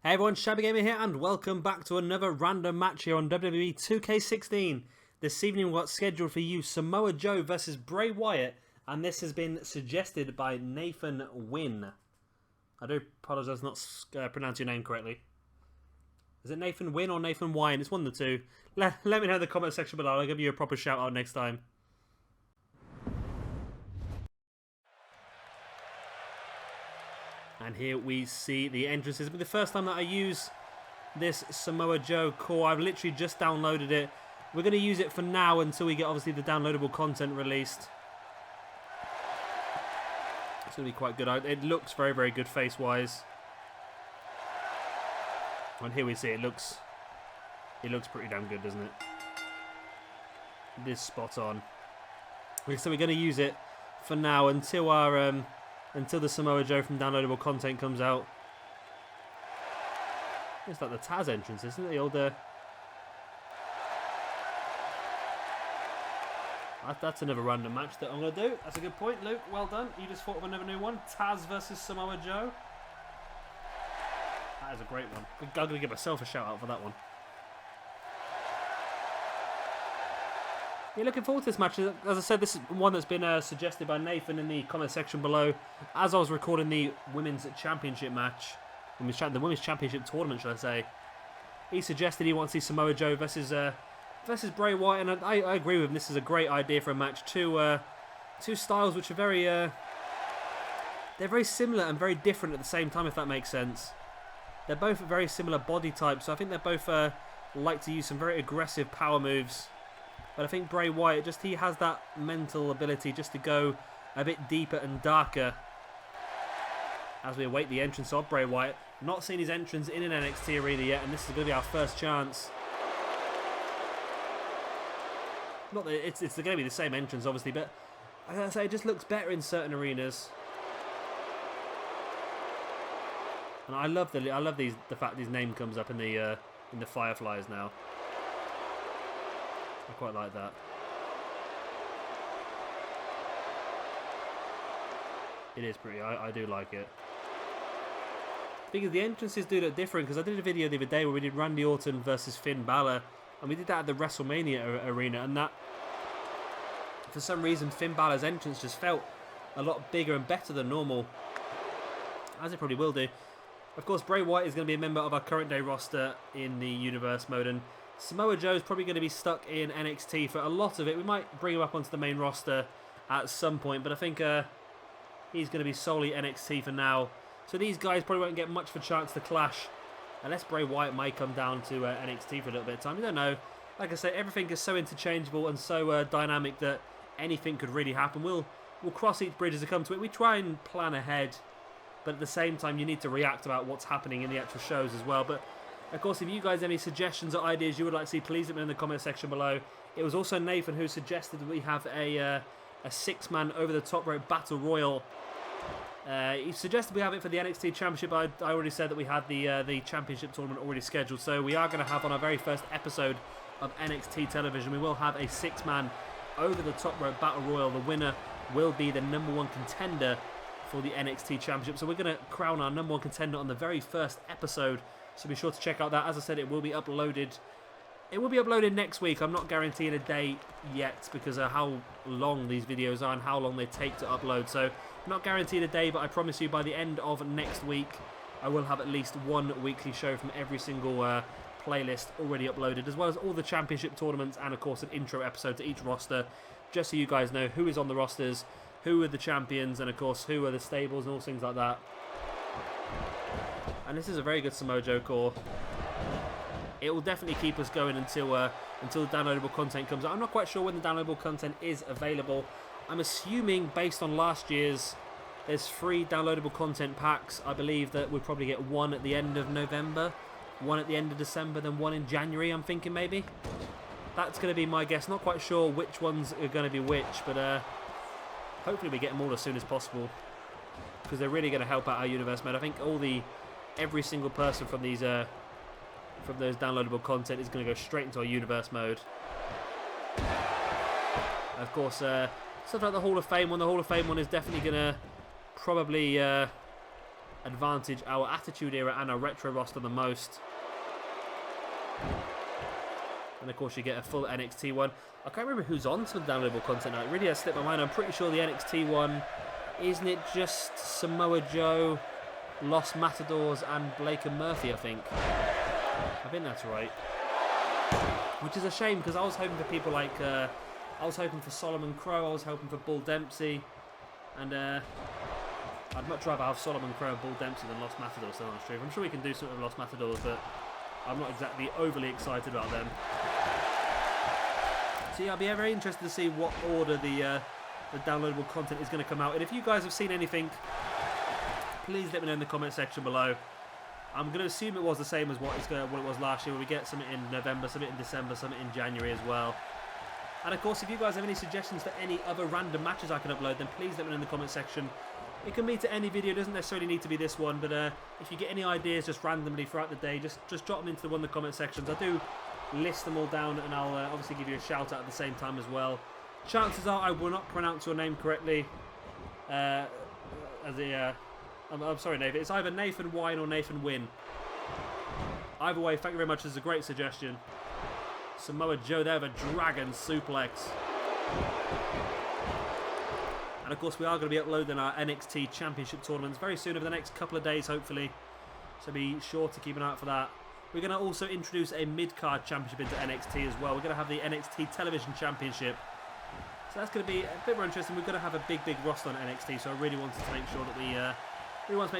Hey everyone, Shabby Gamer here, and welcome back to another random match here on WWE 2K16. This evening we've got scheduled for you Samoa Joe versus Bray Wyatt, and this has been suggested by Nathan Wynne. I do apologise not pronounce your name correctly. Is it Nathan Wynne or Nathan Wine? It's one of the two. Let me know in the comment section below. I'll give you a proper shout out next time. And here we see the entrances. It'll be the first time that I use this Samoa Joe core. I've literally just downloaded it. We're going to use it for now until we get obviously the downloadable content released. It's going to be quite good. It looks very, very good face-wise. And here we see it looks pretty damn good, doesn't it? It is spot on. So we're going to use it for now until our until the Samoa Joe from downloadable content comes out. It's like the Taz entrance, isn't it? The old that's another random match that I'm going to do. That's a good point, Luke. Well done. You just thought of another new one. Taz versus Samoa Joe. That is a great one. I'm going to give myself a shout out for that one. Yeah, looking forward to this match. As I said, this is one that's been suggested by Nathan in the comment section below. As I was recording the Women's Championship match, the Women's Championship tournament, should I say, he suggested he wants to see Samoa Joe versus Bray Wyatt, and I agree with him. This is a great idea for a match. Two styles which are they're very similar and very different at the same time, if that makes sense. They're both very similar body types, so I think they both like to use some very aggressive power moves. But I think Bray Wyatt, he has that mental ability just to go a bit deeper and darker as we await the entrance of Bray Wyatt. Not seen his entrance in an NXT arena yet, and this is going to be our first chance. Not that it's going to be the same entrance, obviously, but as I say, it just looks better in certain arenas. And I love the fact his name comes up in the Fireflies now. I quite like that. It is pretty. I do like it. Because the entrances do look different, because I did a video the other day where we did Randy Orton versus Finn Balor, and we did that at the WrestleMania arena, and that, for some reason, Finn Balor's entrance just felt a lot bigger and better than normal, as it probably will do. Of course, Bray Wyatt is going to be a member of our current day roster in the Universe mode, and Samoa Joe is probably going to be stuck in NXT for a lot of it. We might bring him up onto the main roster at some point, but I think he's going to be solely NXT for now. So these guys probably won't get much of a chance to clash, unless Bray Wyatt might come down to NXT for a little bit of time. You don't know. Like I say, everything is so interchangeable and so dynamic that anything could really happen. We'll cross each bridge as it comes to it. We try and plan ahead, but at the same time, you need to react about what's happening in the actual shows as well. But of course, if you guys have any suggestions or ideas you would like to see, please let me know in the comment section below. It was also Nathan who suggested that we have a 6-man over-the-top rope battle royal. He suggested we have it for the NXT Championship, but I already said that we had the Championship tournament already scheduled. So we are going to have on our very first episode of NXT television, we will have a 6-man over-the-top rope battle royal. The winner will be the #1 contender for the NXT Championship. So we're going to crown our #1 contender on the very first episode. So be sure to check out that. As I said, it will be uploaded. It will be uploaded next week. I'm not guaranteeing a date yet because of how long these videos are and how long they take to upload. So I'm not guaranteeing a day, but I promise you by the end of next week, I will have at least one weekly show from every single playlist already uploaded, as well as all the championship tournaments and, of course, an intro episode to each roster, just so you guys know who is on the rosters, who are the champions, and, of course, who are the stables and all things like that. And this is a very good Samoa Joe core. It will definitely keep us going until the downloadable content comes out. I'm not quite sure when the downloadable content is available. I'm assuming, based on last year's, there's 3 downloadable content packs. I believe that we'll probably get one at the end of November, one at the end of December, then one in January, I'm thinking maybe. That's going to be my guess. Not quite sure which ones are going to be which, but hopefully we get them all as soon as possible, because they're really going to help out our Universe mode. I think every single person from those downloadable content is going to go straight into our Universe mode. Of course, stuff like the Hall of Fame one. The Hall of Fame one is definitely going to probably advantage our Attitude Era and our Retro roster the most. And of course you get a full NXT one. I can't remember who's on some downloadable content now. It really has slipped my mind. I'm pretty sure the NXT one, isn't it just Samoa Joe, Los Matadors and Blake and Murphy, I think that's right. Which is a shame because I was hoping for people like, I was hoping for Solomon Crow, I was hoping for Bull Dempsey, and I'd much rather have Solomon Crow and Bull Dempsey than Los Matadors, so that's true. I'm sure we can do something with Los Matadors, but I'm not exactly overly excited about them. So yeah, I'll be very interested to see what order the downloadable content is going to come out. And if you guys have seen anything, please let me know in the comment section below. I'm going to assume it was the same as what it was last year, where we get something in November, something in December, something in January as well. And of course, if you guys have any suggestions for any other random matches I can upload, then please let me know in the comment section. It can be to any video, it doesn't necessarily need to be this one, but if you get any ideas just randomly throughout the day, just drop them into the one in the comment sections. I do list them all down, and I'll obviously give you a shout out at the same time as well. Chances are I will not pronounce your name correctly. I'm sorry, Nathan. It's either Nathan Wynne or Nathan Wynne. Either way, thank you very much. This is a great suggestion. Samoa Joe there with a dragon suplex. And of course, we are going to be uploading our NXT Championship tournaments very soon, over the next couple of days, hopefully. So be sure to keep an eye out for that. We're going to also introduce a mid-card championship into NXT as well. We're going to have the NXT Television Championship. So that's going to be a bit more interesting. We're going to have a big roster on NXT, so I really wanted to make sure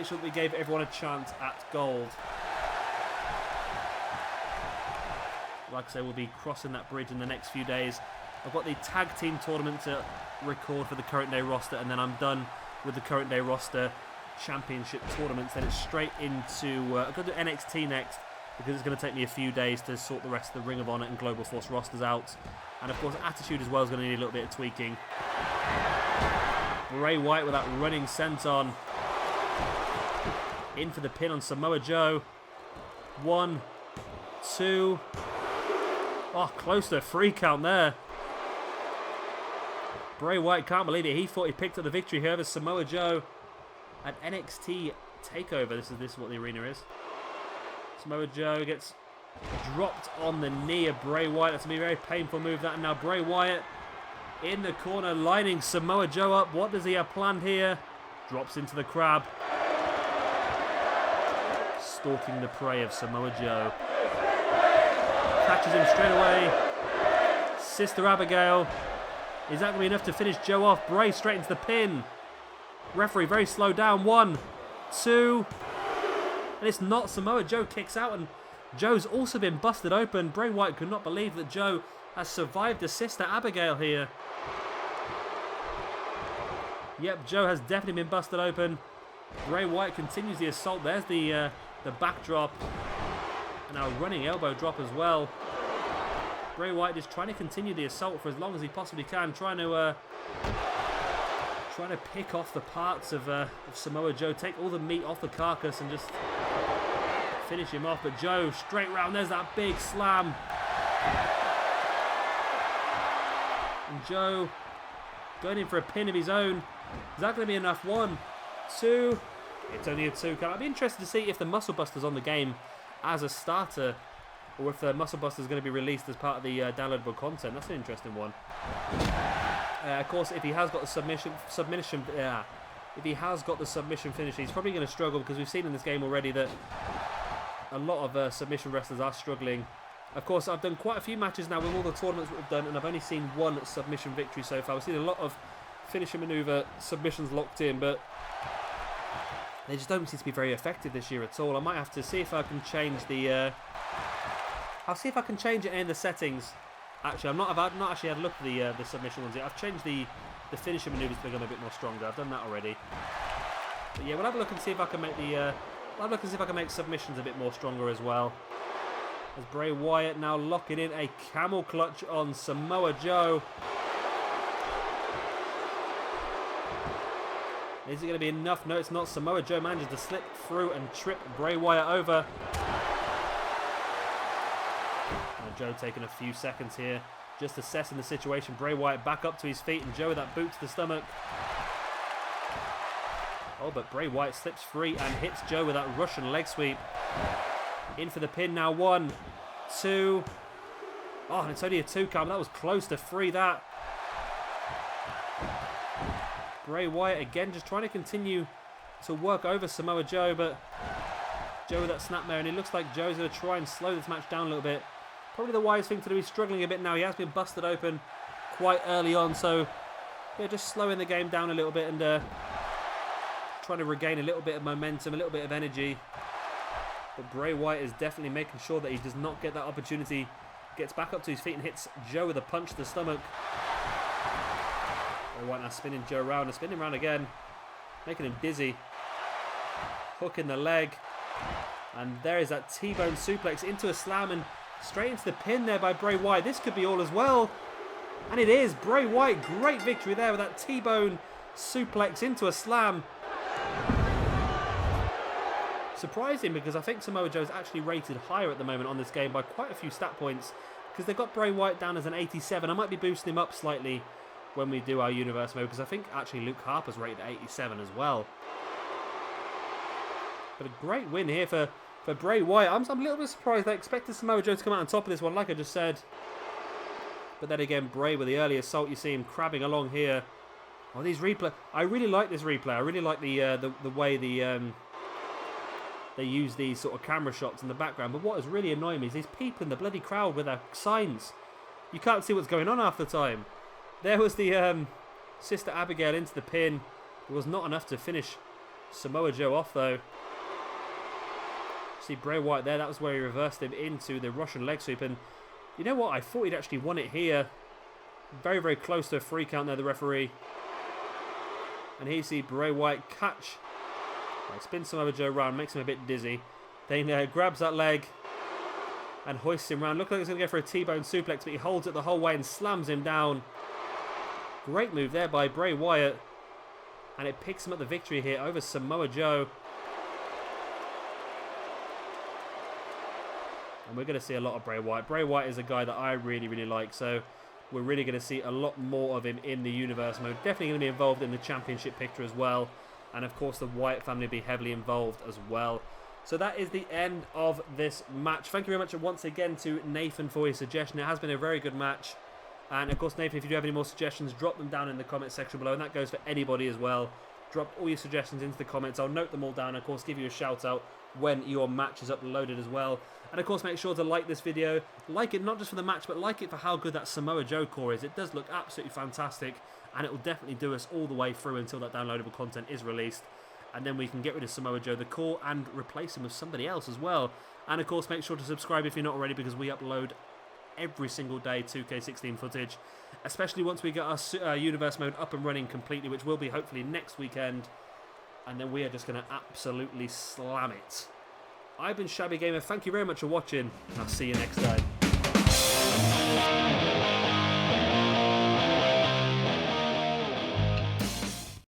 that we gave everyone a chance at gold. Like I say, we'll be crossing that bridge in the next few days. I've got the tag team tournament to record for the current day roster, and then I'm done with the current day roster championship tournaments. Then it's straight into I'm going to do NXT next, because it's going to take me a few days to sort the rest of the Ring of Honor and Global Force rosters out. And of course, Attitude as well is going to need a little bit of tweaking. Bray Wyatt with that running senton. In for the pin on Samoa Joe. 1, 2. Oh, close to a 3 count there. Bray Wyatt can't believe it. He thought he picked up the victory here over Samoa Joe at NXT TakeOver. This is what the arena is. Samoa Joe gets dropped on the knee of Bray Wyatt. That's going to be a very painful move, that. And now Bray Wyatt in the corner, lining Samoa Joe up. What does he have planned here? Drops into the crab. Stalking the prey of Samoa Joe. Catches him straight away. Sister Abigail. Is that going to be enough to finish Joe off? Bray straight into the pin. Referee very slow down. 1, 2. And it's not. Samoa Joe kicks out, and Joe's also been busted open. Bray Wyatt could not believe that Joe has survived his sister Abigail here. Yep, Joe has definitely been busted open. Bray Wyatt continues the assault. There's the backdrop. And now running elbow drop as well. Bray Wyatt is trying to continue the assault for as long as he possibly can, trying to pick off the parts of Samoa Joe, take all the meat off the carcass and just finish him off. But Joe straight round, there's that big slam. And Joe going in for a pin of his own. Is that going to be enough? 1, 2. It's only a 2 count. I'd be interested to see if the Muscle Buster's on the game as a starter, or if the Muscle Buster is going to be released as part of the downloadable content. That's an interesting one. Of course, if he has got the submission finish, he's probably going to struggle, because we've seen in this game already that a lot of submission wrestlers are struggling. Of course, I've done quite a few matches now with all the tournaments we've done, and I've only seen 1 submission victory so far. We've seen a lot of finisher maneuver submissions locked in, but they just don't seem to be very effective this year at all. I might have to see if I can change the. I'll see if I can change it in the settings. Actually, I've not actually had a look at the submission ones yet. I've changed the finisher maneuvers to become a bit more stronger. I've done that already. But yeah, we'll have a look and see if I can make submissions a bit more stronger as well. As Bray Wyatt now locking in a camel clutch on Samoa Joe. Is it going to be enough? No, it's not. Samoa Joe manages to slip through and trip Bray Wyatt over. Now Joe taking a few seconds here, just assessing the situation. Bray Wyatt back up to his feet, and Joe with that boot to the stomach. Oh, but Bray Wyatt slips free and hits Joe with that Russian leg sweep. In for the pin now. 1, 2. Oh, and it's only a 2 count. That was close to 3, that. Bray Wyatt again just trying to continue to work over Samoa Joe, but Joe with that snapmare, and it looks like Joe's going to try and slow this match down a little bit. Probably the wise thing to do. He's struggling a bit now. He has been busted open quite early on, so yeah, just slowing the game down a little bit and trying to regain a little bit of momentum, a little bit of energy. But Bray Wyatt is definitely making sure that he does not get that opportunity. Gets back up to his feet and hits Joe with a punch to the stomach. Bray Wyatt now spinning Joe around and spinning around again, making him dizzy. Hook in the leg. And there is that T-bone suplex into a slam and straight into the pin there by Bray Wyatt. This could be all as well. And it is. Bray Wyatt, great victory there with that T-bone suplex into a slam. Surprising, because I think Samoa Joe is actually rated higher at the moment on this game by quite a few stat points, because they've got Bray Wyatt down as an 87. I might be boosting him up slightly when we do our universe mode, because I think actually Luke Harper's rated at 87 as well. But a great win here for Bray Wyatt. I'm a little bit surprised. I expected Samoa Joe to come out on top of this one, like I just said. But then again, Bray with the early assault, you see him crabbing along here. Oh, these replay. I really like this replay. I really like the way they use these sort of camera shots in the background. But what is really annoying me is these people in the bloody crowd with their signs. You can't see what's going on half the time. There was the Sister Abigail into the pin. It was not enough to finish Samoa Joe off, though. See Bray Wyatt there. That was where he reversed him into the Russian leg sweep. And you know what? I thought he'd actually won it here. Very, very close to a 3 count there, the referee. And here you see Bray Wyatt catch. Spins Samoa Joe around, makes him a bit dizzy. Then grabs that leg and hoists him around. Looks like he's going to go for a T-bone suplex, but he holds it the whole way and slams him down. Great move there by Bray Wyatt. And it picks him up the victory here over Samoa Joe. And we're going to see a lot of Bray Wyatt. Bray Wyatt is a guy that I really, really like. So we're really going to see a lot more of him in the universe mode. Definitely going to be involved in the championship picture as well. And of course the Wyatt family will be heavily involved as well. So that is the end of this match. Thank you very much once again to Nathan for his suggestion. It has been a very good match. And of course, Nathan, if you do have any more suggestions, drop them down in the comment section below. And that goes for anybody as well. Drop all your suggestions into the comments. I'll note them all down and of course give you a shout out when your match is uploaded as well. And of course, make sure to like this video. Like it not just for the match, but like it for how good that Samoa Joe core is. It does look absolutely fantastic. And it will definitely do us all the way through until that downloadable content is released. And then we can get rid of Samoa Joe, the core, and replace him with somebody else as well. And of course, make sure to subscribe if you're not already, because we upload every single day 2K16 footage. Especially once we get our universe mode up and running completely, which will be hopefully next weekend. And then we are just going to absolutely slam it. I've been Shabby Gamer. Thank you very much for watching, and I'll see you next time.